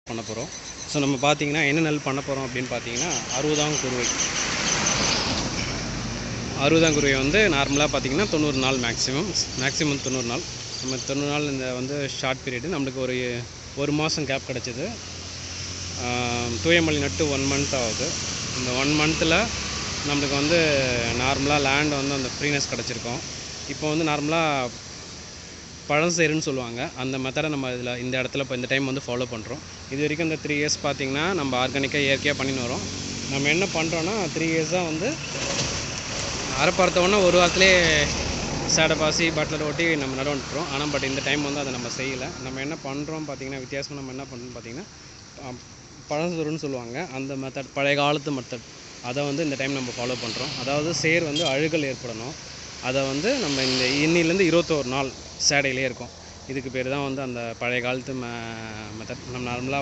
பண்ண போகிறோம். ஸோ நம்ம பார்த்தீங்கன்னா என்ன நெல் பண்ண போகிறோம் அப்படின்னு பார்த்தீங்கன்னா 60ஆம் குருவை. 60ஆம் குருவை வந்து நார்மலாக பார்த்தீங்கன்னா 90 நாள் மேக்ஸிமம் 90 நாள். நம்ம 90 நாள் இந்த வந்து ஷார்ட் பீரியடு நம்மளுக்கு ஒரு மாதம் கேப் கிடச்சிது. தூயமல்லி நட்டு 1 மந்த் ஆகுது. இந்த 1 மந்தில் நம்மளுக்கு வந்து நார்மலாக லேண்ட் வந்து அந்த ஃப்ரீனஸ் கிடச்சிருக்கோம். இப்போ வந்து நார்மலாக பழசேருன்னு சொல்லுவாங்க. அந்த மெத்தடை நம்ம இந்த இடத்துல இப்போ இந்த டைம் வந்து ஃபாலோ பண்ணுறோம். இது வரைக்கும் இந்த 3 இயர்ஸ் பார்த்திங்கன்னா நம்ம ஆர்கானிக்காக இயற்கையாக பண்ணின்னு வரோம். நம்ம என்ன பண்ணுறோன்னா 3 இயர்ஸாக வந்து அரைப்பறுத்தோன்னா ஒரு வாரத்துலேயே சேடை பாசி பட்லர் ஓட்டி நம்ம நட வந்துட்டுறோம். ஆனால் பட் இந்த டைம் வந்து அதை நம்ம செய்யலை. நம்ம என்ன பண்ணுறோம் பார்த்திங்கன்னா வித்தியாசமாக நம்ம என்ன பண்ணுறோம் பார்த்திங்கன்னா பழசோறுன்னு சொல்லுவாங்க. அந்த மெத்தட் பழைய காலத்து மெத்தட் அதை வந்து இந்த டைம் நம்ம ஃபாலோ பண்ணுறோம். அதாவது சேர் வந்து அழுகல் ஏற்படணும். அதை வந்து நம்ம இந்த இன்னிலேருந்து 21 நாள் சேடையிலே இருக்கும். இதுக்கு பேர் தான் வந்து அந்த பழைய காலத்து மெத்தட். நம்ம நார்மலாக